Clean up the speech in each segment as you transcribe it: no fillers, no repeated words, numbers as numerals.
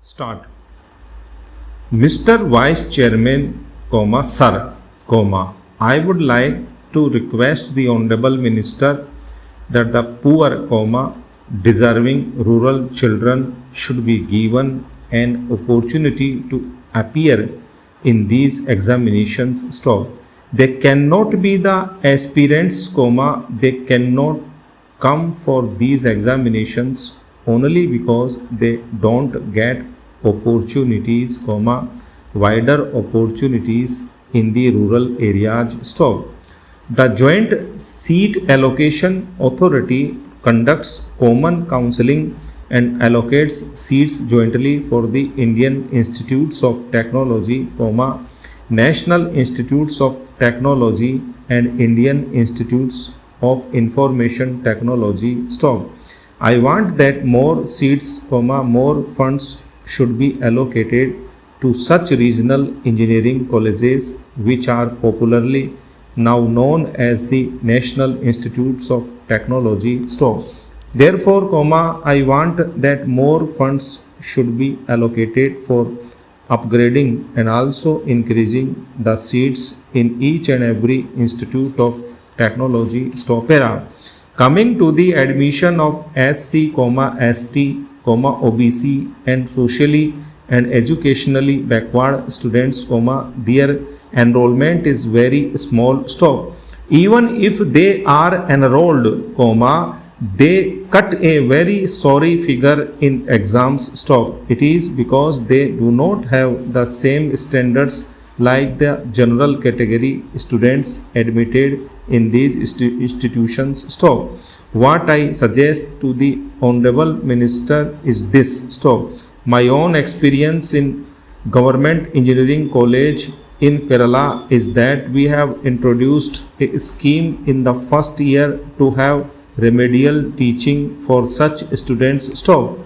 Start. Mr. Vice Chairman, Sir, I would like to request the Honorable Minister that the poor, deserving rural children should be given an opportunity to appear in these examinations. Stop. They cannot be the aspirants, they cannot come for these examinations only because they don't get opportunities, wider opportunities in the rural areas. Stop. The Joint Seat Allocation Authority conducts common counseling and allocates seats jointly for the Indian Institutes of Technology, National Institutes of Technology and Indian Institutes of Information Technology. Stop. I want that more seats, more funds should be allocated to such regional engineering colleges which are popularly now known as the National Institutes of Technology. Stop. Therefore, I want that more funds should be allocated for upgrading and also increasing the seats in each and every institute of technology. Stop. Coming to the admission of SC, ST, OBC and socially and educationally backward students, their enrollment is very small. Stop. Even if they are enrolled, they cut a very sorry figure in exams. Stop. It is because they do not have the same standards like the general category students admitted in these institutions. Stop. What I suggest to the Honorable Minister is this. Stop. My own experience in Government Engineering College in Kerala is that we have introduced a scheme in the first year to have remedial teaching for such students. Stop.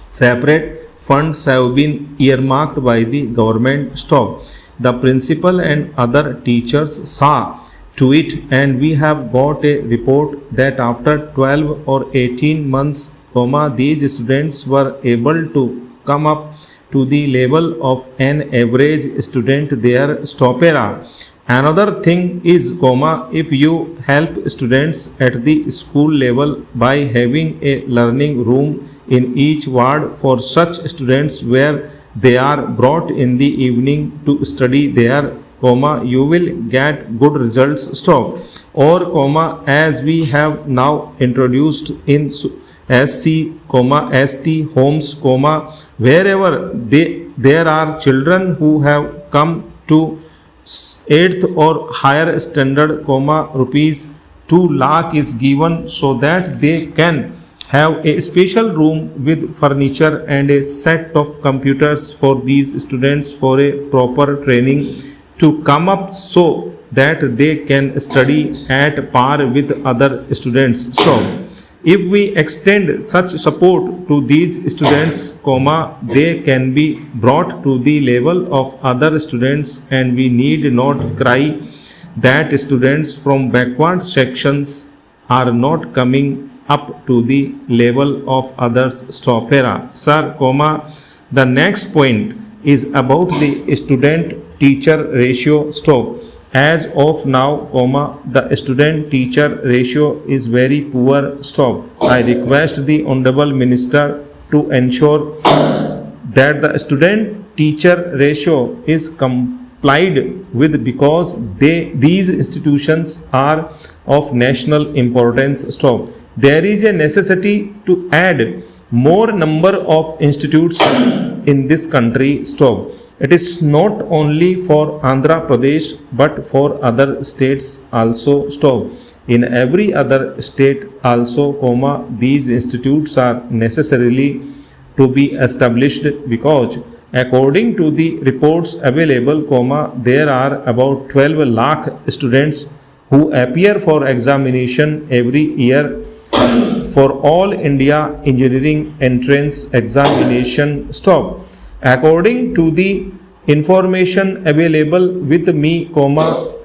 Separate funds have been earmarked by the government. Stop. The principal and other teachers saw to it, and we have got a report that after 12 or 18 months, these students were able to come up to the level of an average student there. Stop. Another thing is, if you help students at the school level by having a learning room in each ward for such students where they are brought in the evening to study there, you will get good results. Stop. Or, as we have now introduced in SC, ST homes, wherever there are children who have come to 8th or higher standard, rupees 2 lakh is given so that they can have a special room with furniture and a set of computers for these students for a proper training to come up so that they can study at par with other students. So, if we extend such support to these students, they can be brought to the level of other students, and we need not cry that students from backward sections are not coming up to the level of others. Stop. Sir, the next point is about the student-teacher ratio. Stop. As of now, the student-teacher ratio is very poor. Stop. I request the Honorable Minister to ensure that the student-teacher ratio is complied with because these institutions are of national importance. Stop. There is a necessity to add more number of institutes in this country. Stop. It is not only for Andhra Pradesh but for other states also. Stop. In every other state also, these institutes are necessarily to be established because according to the reports available, there are about 12 lakh students who appear for examination every year for all India engineering entrance examination. Stop. According to the information available with me,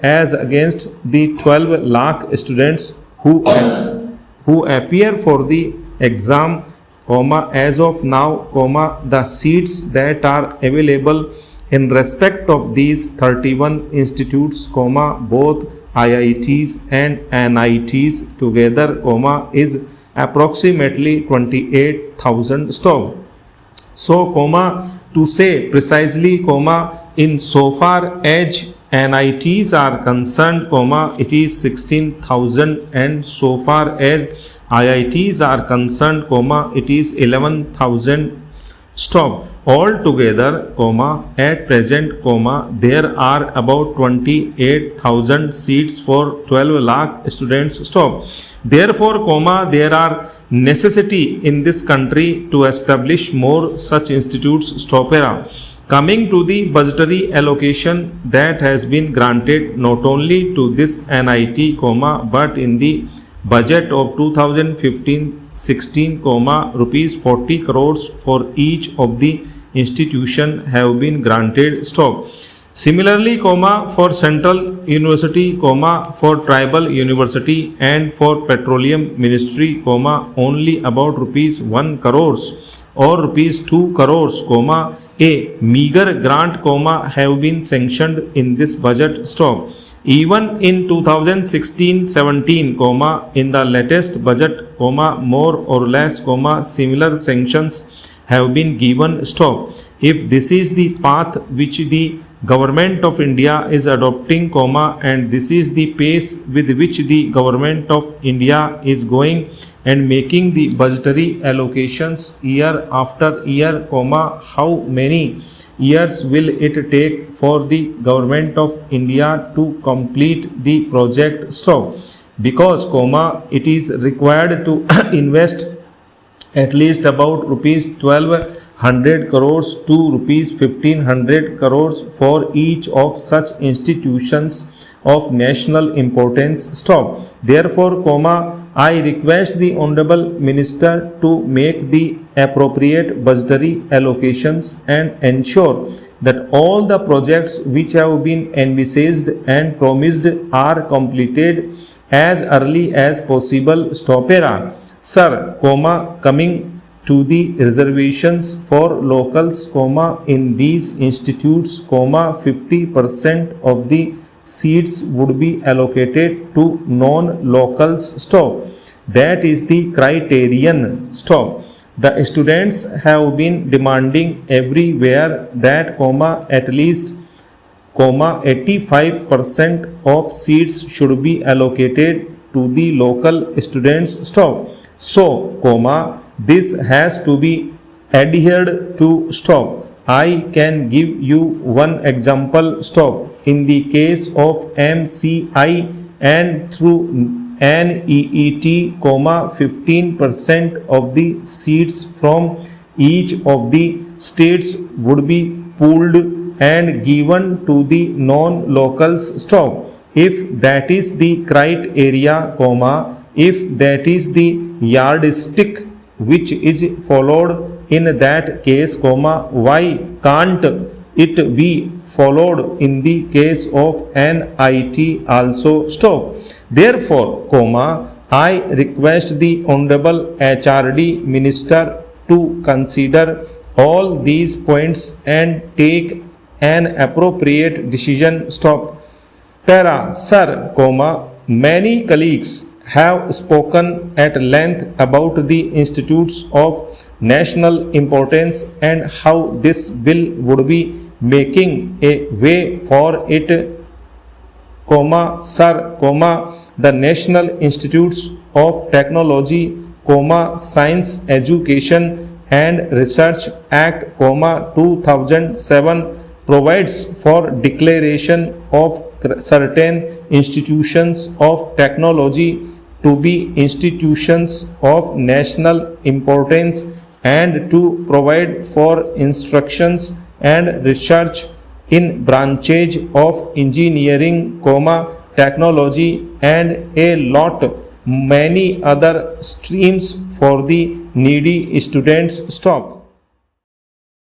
as against the 12 lakh students who appear for the exam comma, as of now, comma, the seats that are available in respect of these 31 institutes, comma, both IITs and NITs together, comma, is approximately 28,000 stop. So, comma, to say precisely, comma, in so far as NITs are concerned, comma, it is 16,000, and so far as IITs are concerned, comma, it is 11,000 stop. Altogether, comma, at present, comma, there are about 28,000 seats for 12 lakh students stop. Therefore, comma, there are necessity in this country to establish more such institutes stopera. Coming to the budgetary allocation that has been granted not only to this NIT, comma, but in the budget of 2015-16, comma, rupees 40 crores for each of the institution have been granted stop. Similarly, comma, for Central University, comma, for Tribal University and for Petroleum Ministry, comma, only about rupees 1 crores or rupees 2 crores, comma, a meager grant, comma, have been sanctioned in this budget stop. Even in 2016-17, comma, in the latest budget, comma, more or less, comma, similar sanctions have been given stop. If this is the path which the government of India is adopting, comma, and this is the pace with which the government of India is going and making the budgetary allocations year after year, comma, how many years will it take for the government of India to complete the project stop? Because, comma, it is required to invest at least about rupees 1200 crores to rupees 1500 crores for each of such institutions of national importance stop. Therefore, comma, I request the Honorable Minister to make the appropriate budgetary allocations and ensure that all the projects which have been envisaged and promised are completed as early as possible stopera. Sir, comma, coming to the reservations for locals, comma, in these institutes, comma, 50% of the seats would be allocated to non-locals stop. That is the criterion stop. The students have been demanding everywhere that, comma, at least, comma, 85% of seats should be allocated to the local students stop. So, comma, this has to be adhered to stop. I can give you one example stop. In the case of MCI and through NEET, comma, 15% of the seats from each of the states would be pooled and given to the non-locals stop. If that is the criteria, comma, if that is the yardstick which is followed in that case, comma, why can't it be followed in the case of NIT also stop? Therefore, comma, I request the Honorable HRD Minister to consider all these points and take an appropriate decision stop. Para, sir, comma, many colleagues have spoken at length about the institutes of national importance and how this bill would be making a way for it, comma, sir, comma, the National Institutes of Technology, comma, Science, Education and Research Act, comma, 2007 provides for declaration of certain institutions of technology to be institutions of national importance and to provide for instructions and research in branches of engineering, comma, technology and a lot many other streams for the needy students stop.